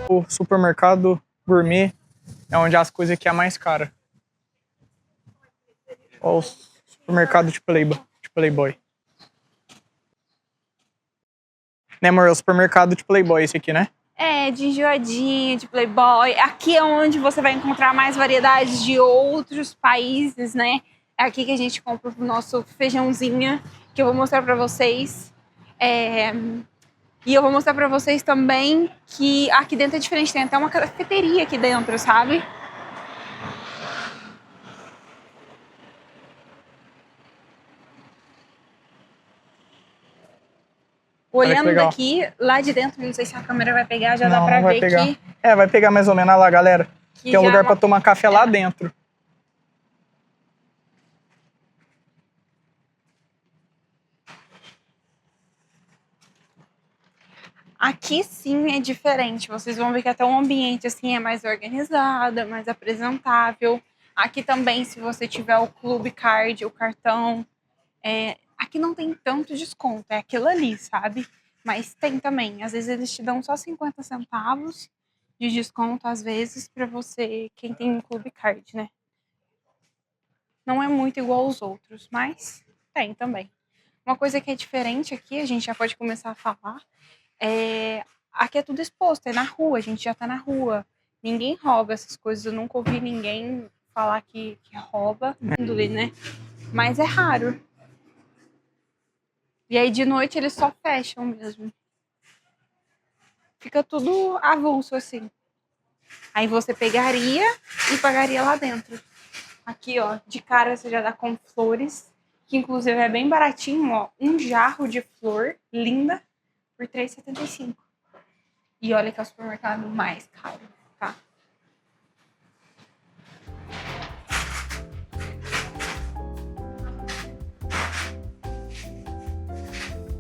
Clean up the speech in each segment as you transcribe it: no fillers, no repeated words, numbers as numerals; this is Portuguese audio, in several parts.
O supermercado gourmet é onde as coisas aqui é mais cara. Olha o supermercado de Playboy. Né, amor? É o supermercado de Playboy esse aqui, né? É, de enjoadinho, de Playboy. Aqui é onde você vai encontrar mais variedades de outros países, né? É aqui que a gente compra o nosso feijãozinho, que eu vou mostrar pra vocês. E eu vou mostrar pra vocês também que aqui dentro é diferente. Tem até uma cafeteria aqui dentro, sabe? Olhando daqui, lá de dentro, não sei se a câmera vai pegar, já dá pra ver que... É, vai pegar mais ou menos lá, galera. Tem um lugar pra tomar café lá dentro. Aqui sim é diferente. Vocês vão ver que até o ambiente assim é mais organizado, é mais apresentável. Aqui também, se você tiver o Clube Card, o cartão, aqui não tem tanto desconto, é aquilo ali, sabe? Mas tem também. Às vezes eles te dão só 50 centavos de desconto, às vezes, pra você, quem tem um Clube Card, né? Não é muito igual aos outros, mas tem também. Uma coisa que é diferente aqui, a gente já pode começar a falar, aqui é tudo exposto, é na rua, a gente já tá na rua. Ninguém rouba essas coisas, eu nunca ouvi ninguém falar que rouba, né? Mas é raro. E aí de noite eles só fecham mesmo. Fica tudo avulso assim. Aí você pegaria e pagaria lá dentro. Aqui, ó, de cara você já dá com flores, que inclusive é bem baratinho, ó. Um jarro de flor, linda, por R$3,75. E olha que é o supermercado mais caro, tá?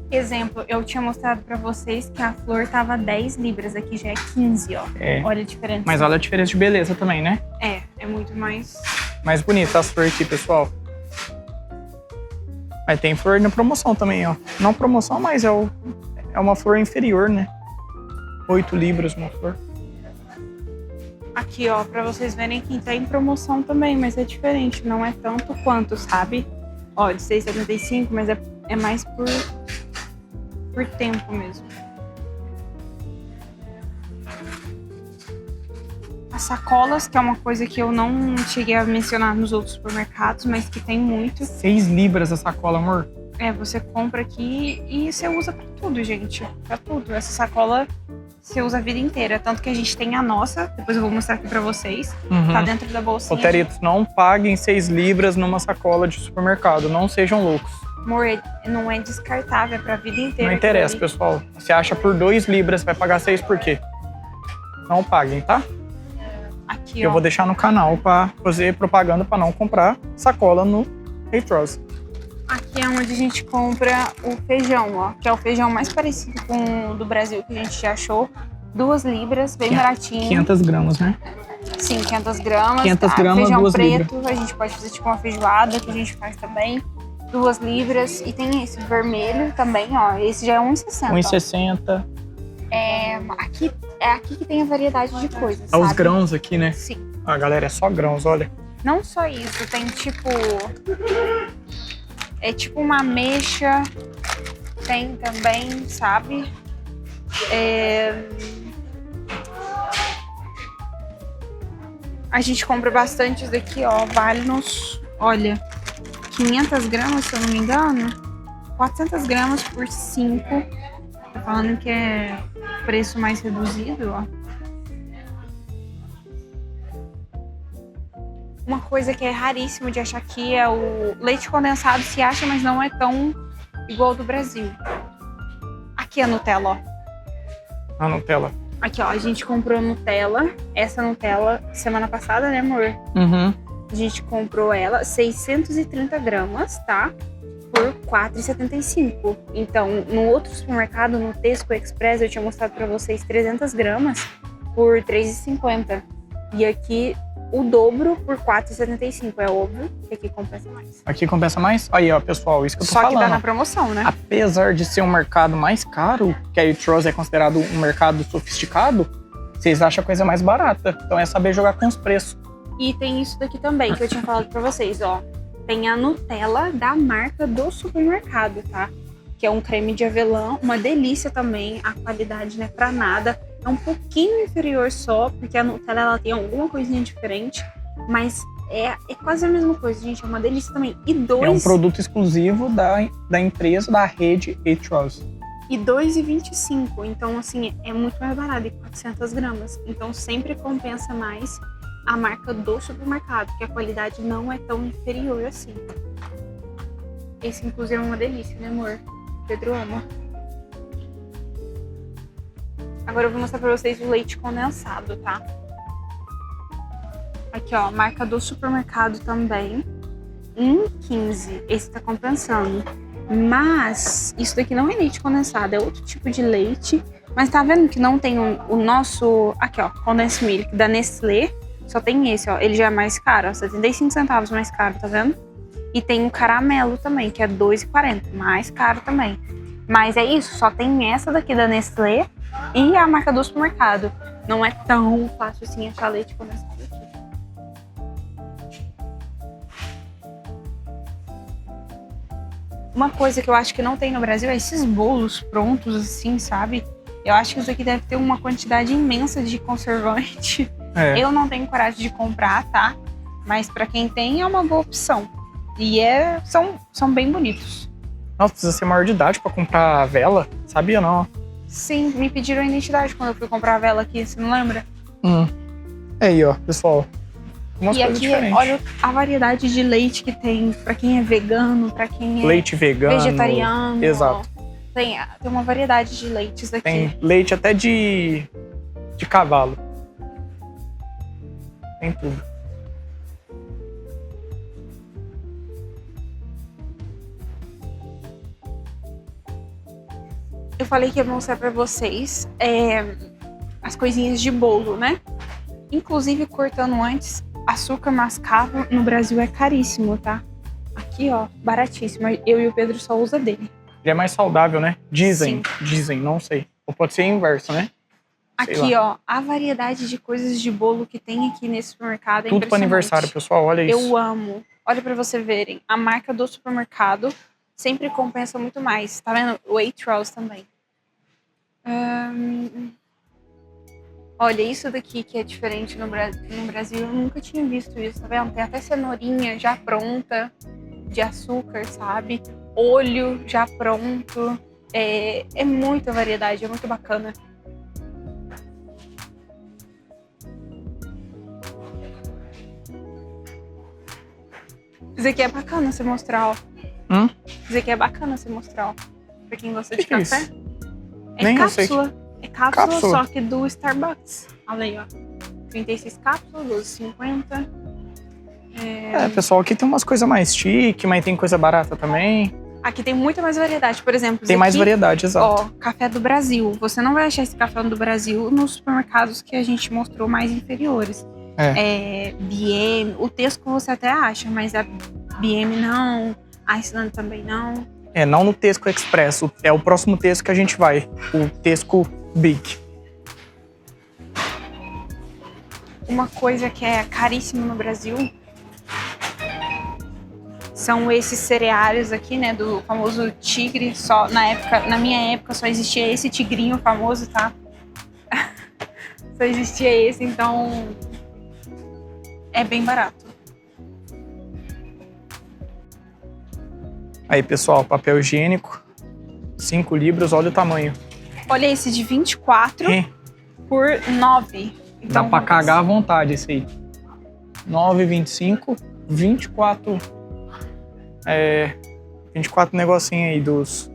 Exemplo, eu tinha mostrado pra vocês que a flor tava 10 libras, aqui já é 15, ó. Olha a diferença. Mas olha a diferença de beleza também, né? É muito mais... Mais bonita as flores aqui, pessoal. Mas tem flor na promoção também, ó. Não promoção, mas é uma flor inferior, né? 8 libras uma flor. Aqui, ó, pra vocês verem que tá em promoção também, mas é diferente, não é tanto quanto, sabe? Ó, de R$6,75, mas é mais por tempo mesmo. As sacolas, que é uma coisa que eu não cheguei a mencionar nos outros supermercados, mas que tem muito. 6 libras a sacola, amor. Você compra aqui e você usa pra tudo, gente. Pra tudo. Essa sacola você usa a vida inteira. Tanto que a gente tem a nossa, depois eu vou mostrar aqui pra vocês. Tá dentro da bolsinha. Roteritos, não paguem 6 libras numa sacola de supermercado. Não sejam loucos. Amor, não é descartável, é pra vida inteira. Não interessa, pessoal. Você acha por 2 libras, vai pagar 6 por quê? Não paguem, tá? Aqui, eu vou deixar no canal pra fazer propaganda pra não comprar sacola no Waitrose. Aqui é onde a gente compra o feijão, ó. Que é o feijão mais parecido com o do Brasil que a gente já achou. 2 libras, bem baratinho. 500 gramas, né? Sim, 500 gramas. 500 gramas, feijão 2 preto, libras. a gente pode fazer tipo uma feijoada, que a gente faz também. 2 libras. E tem esse vermelho também, ó. Esse já é 1,60. 1,60. Aqui que tem a variedade de coisas, Olha sabe? os grãos aqui, né? Sim. Ah, galera, é só grãos, olha. Não só isso, tem tipo... É tipo uma ameixa. Tem também, sabe? A gente compra bastante isso daqui, ó. Vale-nos, olha, 500 gramas, se eu não me engano. 400 gramas por 5. Tá falando que é preço mais reduzido, ó. Uma coisa que é raríssimo de achar aqui é o leite condensado, se acha, mas não é tão igual ao do Brasil. Aqui a Nutella, ó. A Nutella. Aqui, ó, a gente comprou Nutella. Essa Nutella semana passada, né, amor? A gente comprou ela, 630 gramas, tá? Por R$4,75. Então, no outro supermercado, no Tesco Express, eu tinha mostrado pra vocês 300 gramas por R$3,50. E aqui, o dobro por R$4,75. É óbvio que aqui compensa mais. Aqui compensa mais? Aí, ó, pessoal, isso que eu tô falando. Só que tá na promoção, né? Apesar de ser um mercado mais caro, que a Waitrose é considerado um mercado sofisticado, vocês acham a coisa mais barata. Então é saber jogar com os preços. E tem isso daqui também, que eu tinha falado pra vocês, ó. Tem a Nutella da marca do supermercado, tá? Que é um creme de avelã, uma delícia também. A qualidade não é pra nada. É um pouquinho inferior só, porque a Nutella ela tem alguma coisinha diferente. Mas é quase a mesma coisa, gente. É uma delícia também. É um produto exclusivo da empresa, da rede Waitrose. E R$2,25. Então, assim, é muito mais barato, 400 gramas. Então, sempre compensa mais a marca do supermercado, que a qualidade não é tão inferior assim. Esse, inclusive, é uma delícia, né, amor? Pedro ama. Agora eu vou mostrar pra vocês o leite condensado, tá? Aqui, ó, marca do supermercado também. R$1,15. Esse tá compensando. Mas isso daqui não é leite condensado, é outro tipo de leite. Mas tá vendo que não tem o nosso... Aqui, ó, Condensed Milk da Nestlé. Só tem esse, ó. Ele já é mais caro, ó. 75 centavos mais caro, tá vendo? E tem o caramelo também, que é R$2,40. Mais caro também. Mas é isso, só tem essa daqui da Nestlé e a marca do supermercado. Não é tão fácil assim achar leite condensado aqui. Uma coisa que eu acho que não tem no Brasil é esses bolos prontos assim, sabe? Eu acho que isso aqui deve ter uma quantidade imensa de conservante. É. Eu não tenho coragem de comprar, tá? Mas pra quem tem é uma boa opção. E são bem bonitos. Nossa, precisa ser maior de idade pra comprar vela? Sabia não? Sim, me pediram a identidade quando eu fui comprar a vela aqui, você não lembra? Aí, ó, pessoal. Umas E coisas aqui, diferentes. olha a variedade de leite que tem pra quem é vegano, pra quem é Leite vegano. vegetariano. Exato. Tem uma variedade de leites aqui. Tem leite até de cavalo. Tem tudo. Eu falei que ia mostrar pra vocês as coisinhas de bolo, né? Inclusive, cortando antes, açúcar mascavo no Brasil é caríssimo, tá? Aqui, ó, baratíssimo. Eu e o Pedro só usa dele. Ele é mais saudável, né? Sim. Dizem, não sei. Ou pode ser inverso, né? Aqui, ó, a variedade de coisas de bolo que tem aqui nesse supermercado é Tudo para aniversário, pessoal, olha isso. Eu amo. Olha pra você verem. A marca do supermercado sempre compensa muito mais. Tá vendo? O Waitrose também. Olha, isso daqui que é diferente no Brasil, eu nunca tinha visto isso, tá vendo? Tem até cenourinha já pronta, de açúcar, sabe? Olho já pronto. É muita variedade, é muito bacana. Isso aqui é bacana você mostrar, ó. Isso aqui é bacana você mostrar, ó. Pra quem gosta de café. Isso? É Nem cápsula. É cápsula, Cápsula. só que do Starbucks. Olha aí, ó. 36 cápsulas, 12,50. Pessoal, aqui tem umas coisas mais chique, mas tem coisa barata também. Aqui tem muita mais variedade. Por exemplo, Tem mais aqui, variedade, exato. ó, café do Brasil. Você não vai achar esse café do Brasil nos supermercados que a gente mostrou mais inferiores. BM, o Tesco você até acha, mas a BM não, a Iceland também não. Não no Tesco Express, é o próximo Tesco que a gente vai, o Tesco Big. Uma coisa que é caríssima no Brasil são esses cereais aqui, né, do famoso tigre. Só na minha época só existia esse tigrinho famoso, tá? Só existia esse, então é bem barato. Aí, pessoal, papel higiênico, 5 libras, olha o tamanho. Olha esse de 24 por 9. Dá pra cagar à vontade esse aí. 9,25, 24. 24 negocinho aí dos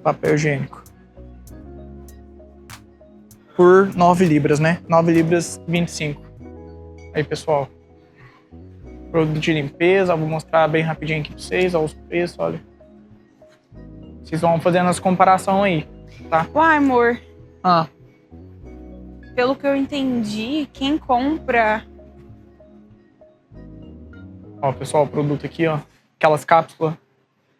papel higiênico. Por 9 libras, né? 9 libras, 25. Aí, pessoal. Produto de limpeza, vou mostrar bem rapidinho aqui pra vocês, ó, os preços, olha. Vocês vão fazendo as comparações aí, tá? Uai, amor. Ah. Pelo que eu entendi, quem compra... Ó, pessoal, o produto aqui, ó. Aquelas cápsulas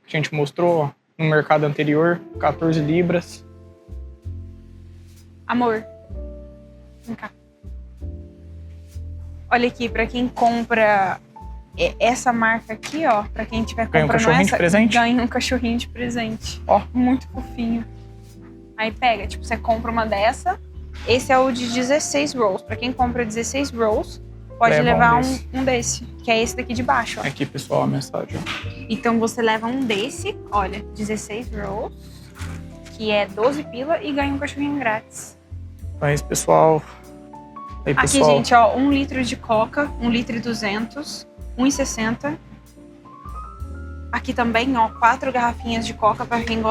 que a gente mostrou, ó, no mercado anterior, 14 libras. Amor, Vem cá. Olha aqui, pra quem compra essa marca aqui, ó. Pra quem tiver Ganha um comprando cachorrinho de essa, presente? ganha um cachorrinho de presente. Ó. Muito fofinho. Aí pega, tipo, você compra uma dessa. Esse é o de 16 rolls. Pra quem compra 16 rolls, pode Leva levar um um desse. Que é esse daqui de baixo, ó. Aqui, pessoal, a mensagem. Então você leva um desse, olha, 16 rolls, que é 12 pila e ganha um cachorrinho grátis. Então é isso, pessoal. Aí, Aqui, pessoal. gente, ó, 1 litro de coca, 1 litro e 200, 1,60. Aqui também, ó, 4 garrafinhas de coca para quem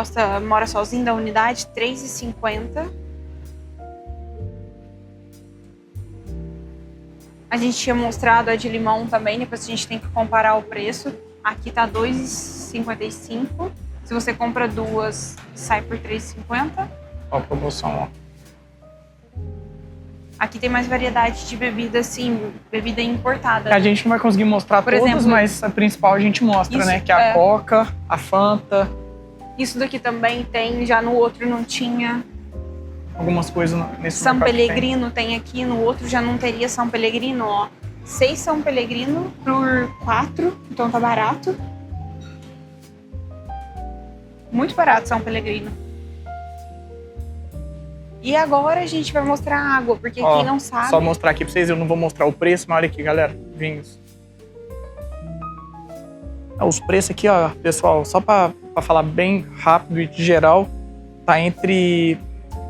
mora sozinho da unidade, 3,50. A gente tinha mostrado a de limão também, depois a gente tem que comparar o preço. Aqui tá 2,55. Se você compra duas, sai por 3,50. Ó, a promoção, ó. Aqui tem mais variedade de bebida, assim, bebida importada. A gente não vai conseguir mostrar Por todas, exemplo, mas a principal a gente mostra, isso, né? Que é a Coca, a Fanta, Isso daqui também tem, já no outro não tinha. algumas coisas nesse São mercado que tem. Pellegrino tem aqui, no outro já não teria São Pellegrino, ó. 6 São Pellegrino por 4, então tá barato. Muito barato São Pellegrino. E agora a gente vai mostrar a água, porque Ó, quem não sabe... Só mostrar aqui pra vocês, eu não vou mostrar o preço, mas olha aqui, galera, vinhos. Os preços aqui, ó, pessoal, só pra falar bem rápido e de geral, tá entre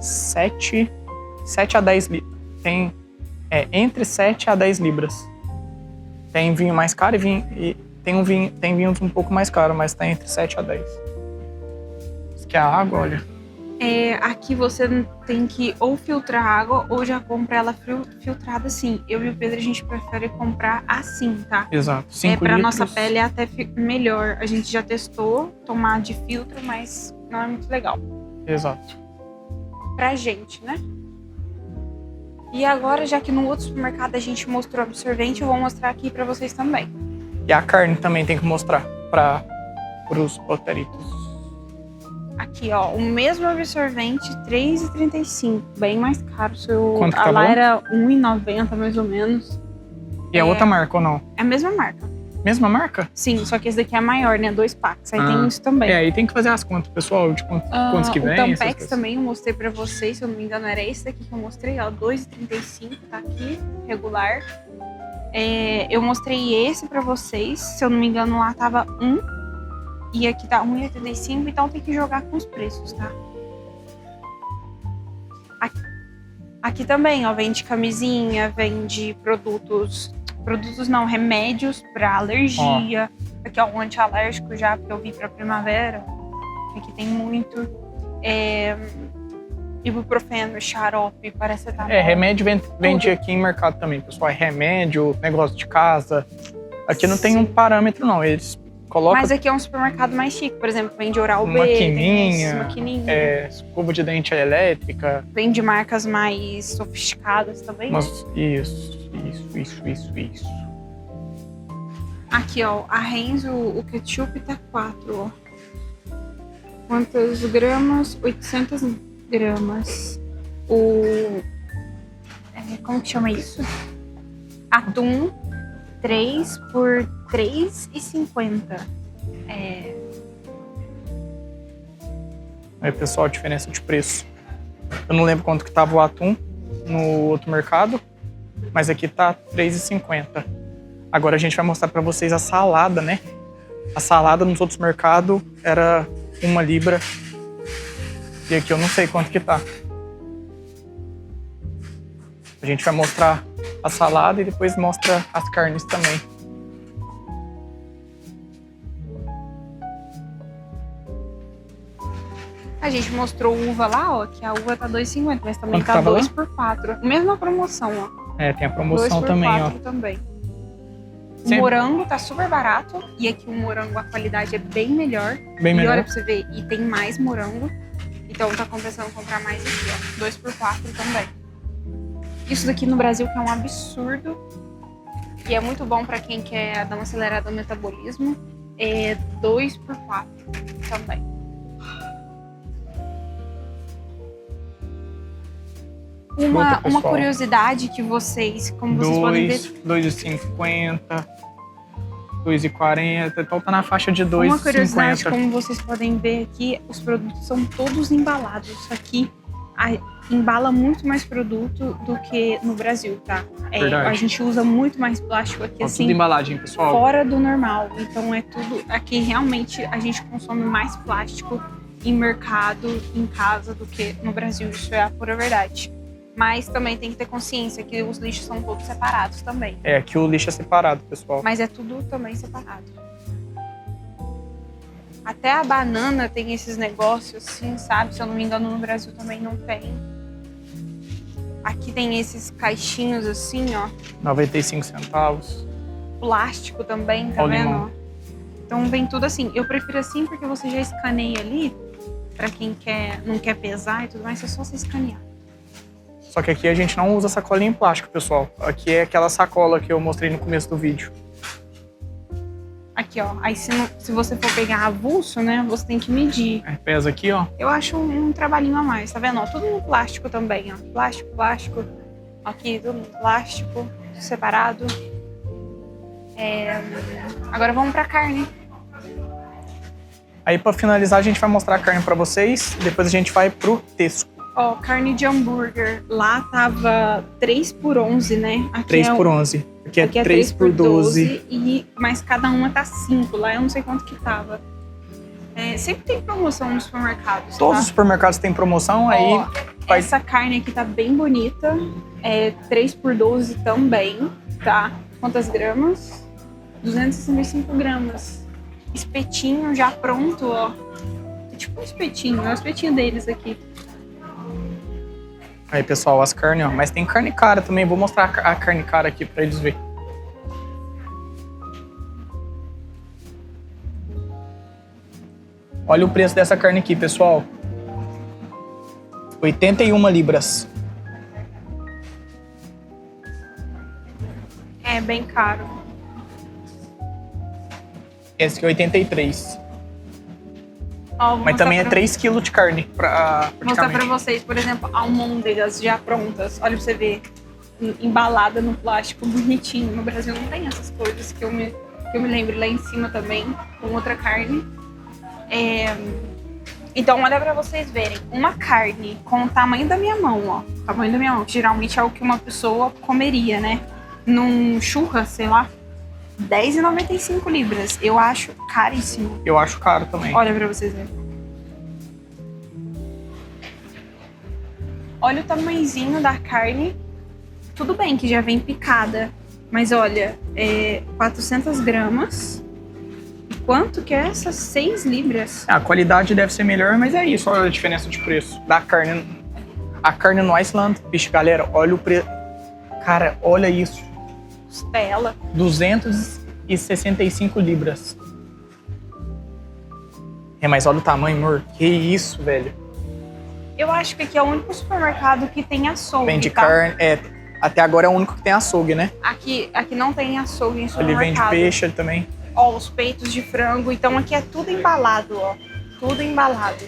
7 a 10 libras. Tem entre 7 a 10 libras. Tem vinho mais caro e tem vinhos um pouco mais caros, mas tá entre 7 a 10. Isso aqui é a água, olha. Aqui você tem que ou filtrar a água ou já compra ela filtrada assim. Eu e o Pedro, a gente prefere comprar assim, tá? Exato, 5 Pra litros. nossa pele é até melhor. A gente já testou tomar de filtro, mas não é muito legal. Exato. Pra gente, né? E agora, já que no outro supermercado a gente mostrou absorvente, eu vou mostrar aqui pra vocês também. E a carne também tem que mostrar para os potéritos. Aqui, ó, o mesmo absorvente, R$3,35. Bem mais caro. Quanto que a tá lá bom? era R$1,90 mais ou menos. E é outra marca ou não? É a mesma marca. Mesma marca? Sim, só que esse daqui é maior, né? 2 packs. Aí tem isso também. Aí tem que fazer as contas, pessoal, de quantos que vem. O Tampex também eu mostrei pra vocês, se eu não me engano era esse daqui que eu mostrei, ó, R$2,35, tá aqui, regular. Eu mostrei esse pra vocês, se eu não me engano lá tava 1 e aqui tá R$1,85, então tem que jogar com os preços, tá? Aqui também, ó, vende camisinha, vende remédios pra alergia. Aqui, ó, um antialérgico já, porque eu vi pra primavera. Aqui tem muito. Ibuprofeno, xarope, paracetamol. Remédio vende aqui em mercado também, pessoal. É remédio, negócio de casa. Aqui não tem um parâmetro, não. Eles colocam. Mas aqui é um supermercado mais chique. Por exemplo, vende Oral-B, maquininha, escova de dente elétrica. Vende marcas mais sofisticadas também. Isso. Aqui, ó, a Renzo, o ketchup tá 4, ó. Quantas gramas? 800 gramas. Como que chama isso? Atum, 3 por R$3,50. Aí, pessoal, a diferença de preço. Eu não lembro quanto que tava o atum no outro mercado, mas aqui tá R$3,50. Agora a gente vai mostrar pra vocês a salada, né? A salada nos outros mercados era 1 libra. E aqui eu não sei quanto que tá. A gente vai mostrar a salada e depois mostra as carnes também. A gente mostrou uva lá, ó, que a uva tá R$2,50, mas também Quanto tá tava 2 lá? por 4. Mesma promoção, ó. Tem a promoção 2 por também, 4 ó. também. O Sempre. morango tá super barato. E aqui o morango, a qualidade é bem melhor. Bem E melhor. olha pra você ver, e tem mais morango. Então tá compensando comprar mais aqui, ó. 2 por 4 também. Isso daqui no Brasil que é um absurdo. E é muito bom pra quem quer dar uma acelerada no metabolismo. É 2 por 4 também. Uma pessoal. curiosidade que vocês, como vocês podem ver... 2,50, 2,40, então tá na faixa de 2,50. Uma curiosidade, como vocês podem ver aqui, os produtos são todos embalados. Isso aqui embala muito mais produto do que no Brasil, tá? A gente usa muito mais plástico aqui, assim, tudo embalagem, pessoal. Fora do normal. Então é tudo... Aqui realmente a gente consome mais plástico em mercado, em casa, do que no Brasil. Isso é a pura verdade. Mas também tem que ter consciência que os lixos são todos separados também. Aqui o lixo é separado, pessoal. Mas é tudo também separado. Até a banana tem esses negócios, assim, sabe? Se eu não me engano, no Brasil também não tem. Aqui tem esses caixinhos assim, ó. 95 centavos. Plástico também, tá vendo? Então vem tudo assim. Eu prefiro assim porque você já escaneia ali. Pra quem não quer pesar e tudo mais, é só você escanear. Só que aqui a gente não usa sacolinha em plástico, pessoal. Aqui é aquela sacola que eu mostrei no começo do vídeo. Aqui, ó. Aí se você for pegar avulso, né, você tem que medir. Pesa aqui, ó. Eu acho um trabalhinho a mais, tá vendo? Ó, tudo no plástico também, ó. Plástico. Aqui, tudo no plástico, separado. Agora vamos pra carne. Aí pra finalizar a gente vai mostrar a carne pra vocês. Depois a gente vai pro Tesco. Ó, carne de hambúrguer. Lá tava 3 por 11, né? Aqui 3 por 11. Aqui é 3 por 12. Mas cada uma tá 5. Lá eu não sei quanto que tava. Sempre tem promoção nos supermercados, Todos tá? os supermercados têm promoção, aí... Essa carne aqui tá bem bonita. 3 por 12 também, tá? Quantas gramas? 265 gramas. Espetinho já pronto, ó. É tipo um espetinho, é o espetinho deles aqui. Aí, pessoal, as carnes, ó. Mas tem carne cara também. Vou mostrar a carne cara aqui pra eles verem. Olha o preço dessa carne aqui, pessoal. 81 libras. É bem caro. Esse aqui é 83. Ó, mas também é 3 kg de carne. Vou mostrar pra vocês, por exemplo, almôndegas já prontas. Olha pra você ver. Embalada no plástico, bonitinho. No Brasil não tem essas coisas que eu me lembro. Lá em cima também, com outra carne. Então, olha pra vocês verem. Uma carne com o tamanho da minha mão, ó. O tamanho da minha mão, que geralmente é o que uma pessoa comeria, né? Num churras, sei lá. 10,95 libras. Eu acho caríssimo. Eu acho caro também. Olha pra vocês verem. Olha o tamanhozinho da carne. Tudo bem que já vem picada. Mas olha, 400 gramas. E quanto que é essas 6 libras? A qualidade deve ser melhor, mas é isso. Olha a diferença de preço da carne. A carne no Iceland. Bicho, galera, olha o preço. Cara, olha isso. Costela. 265 libras. Mas olha o tamanho, amor. Que isso, velho. Eu acho que aqui é o único supermercado que tem açougue, Vende tá? carne. Até agora é o único que tem açougue, né? Aqui não tem açougue em Ele supermercado. vende peixe também. Ó, os peitos de frango. Então aqui é tudo embalado, ó. Tudo embalado.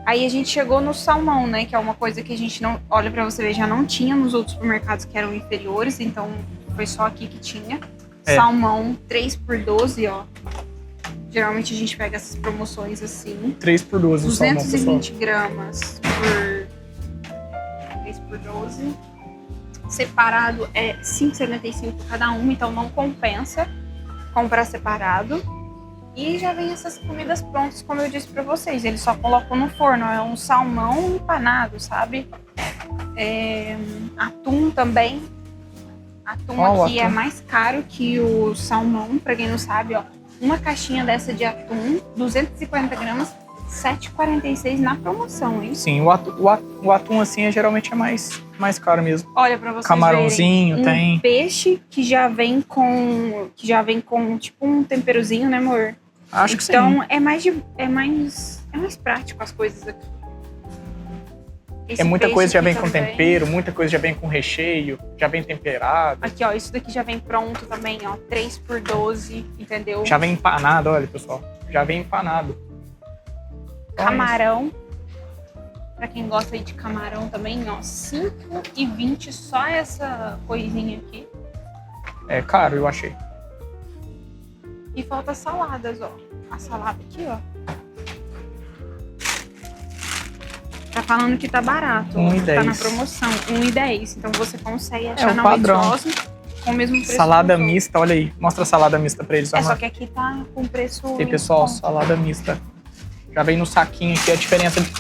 Aí a gente chegou no salmão, né? Que é uma coisa que a gente não... Olha pra você ver, já não tinha nos outros supermercados que eram inferiores. Então foi só aqui que tinha. Salmão 3 por 12, ó. Geralmente a gente pega essas promoções assim. 3 por 12 o salmão, pessoal. 220 gramas por 3 por 12. Separado é 5,75 cada um. Então não compensa comprar separado. E já vem essas comidas prontas, como eu disse pra vocês. Eles só colocam no forno. É um salmão empanado, sabe? Atum também. Atum aqui é mais caro que o salmão, pra quem não sabe, ó. Uma caixinha dessa de atum, 250 gramas, R$ 7,46 na promoção, hein? Sim, o atum assim geralmente é mais caro mesmo. Olha pra vocês camarãozinho verem, tem. Peixe que já vem com tipo um temperozinho, né, amor? Acho que sim. Então é mais prático as coisas aqui. Muita coisa já vem com também. tempero, muita coisa já vem com recheio, já vem temperado. Aqui, ó, isso daqui já vem pronto também, ó, 3 por 12, entendeu? Já vem empanado, olha, pessoal. Já vem empanado. Camarão. Pra quem gosta aí de camarão também, ó, R$5,20 só essa coisinha aqui. É caro, eu achei. E falta saladas, ó. A salada aqui, ó. Tá falando que tá barato, ó. 1,10. Tá na promoção, R$1,10. Então você consegue achar o na padrão. Waitrose com o mesmo preço. Salada dos outros. mista, olha aí. Mostra a salada mista pra eles. É, Amar. só que aqui tá com preço. E aí, em pessoal, desconto. salada mista. Já vem no saquinho aqui a diferença de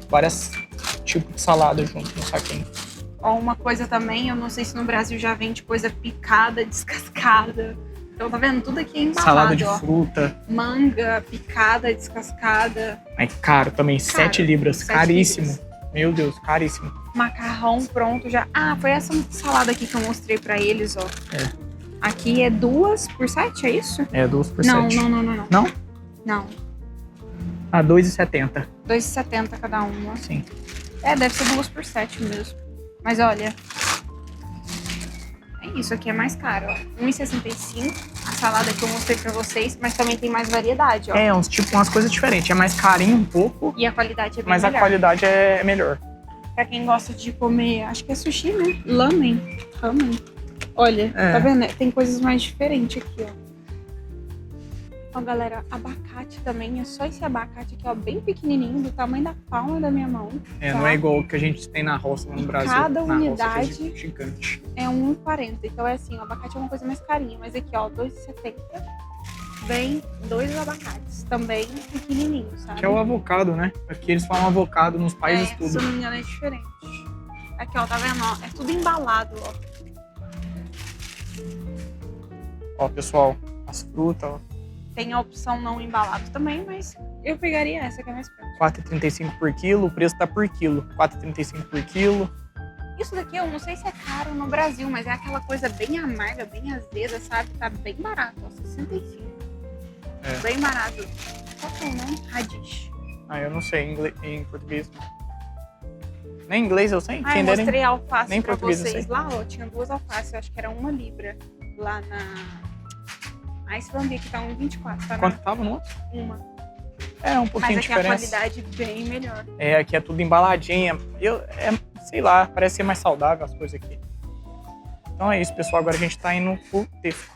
vários tipos de salada junto no saquinho. Ó, uma coisa também, eu não sei se no Brasil já vende coisa picada, descascada. Então tá vendo? Tudo aqui é embalado, Salada de ó. fruta. Manga, picada, descascada. É caro também, 7 libras. 7 Caríssimo. libras. Meu Deus, caríssimo. Macarrão pronto já. Ah, foi essa salada aqui que eu mostrei pra eles, ó. É. Aqui é 2 por 7, é isso? É 2 por Não, 7. não. Não? Não. Ah, 2,70. R$2,70 cada uma. Sim. É, deve ser 2 por 7 mesmo. Mas olha. É isso, aqui é mais caro, ó. R$1,65. A salada que eu mostrei pra vocês, mas também tem mais variedade, ó. É, umas coisas diferentes. É mais carinho um pouco, E a qualidade é bem mas melhor. a qualidade é melhor. Pra quem gosta de comer, acho que é sushi, né? Ramen. Olha, É. tá vendo? Tem coisas mais diferentes aqui, ó. Ó, galera, abacate também. É só esse abacate aqui, ó, bem pequenininho, do tamanho da palma da minha mão. É, tá? não é igual o que a gente tem na roça lá no E Brasil. cada Na unidade- roça que é gigante. É R$1,40. Então é assim, o abacate é uma coisa mais carinha. Mas aqui, ó, R$2,70. Vem 2 abacates. Também pequenininhos, sabe? Que é o avocado, né? Aqui eles falam avocado nos países Se eu tudo. não me engano, é diferente. Aqui, ó, tá vendo? Ó, é tudo embalado, ó. Ó, pessoal, as frutas, ó. Tem a opção não embalado também, mas eu pegaria essa que é mais perto. 4,35 por quilo, o preço tá por quilo. 4,35 por quilo. Isso daqui eu não sei se é caro no Brasil, mas é aquela coisa bem amarga, bem azeda, sabe? Tá bem barato, ó, 65. É. Bem barato. Qual que é o nome? Radish. Ah, eu não sei em português. Nem inglês eu sei, Ah, eu entenderem? mostrei a alface Nem pra português eu vocês sei. lá, ó. Tinha 2 alfaces, eu acho que era 1 libra. Lá na... Iceland, que tá 1,24, tá? Quanto tava no outro? Uma. É, um Mas pouquinho de aqui a diferença. qualidade bem melhor. É, aqui é tudo embaladinha. Sei lá, parece ser mais saudável as coisas aqui. Então é isso, pessoal. Agora a gente tá indo pro Tesco.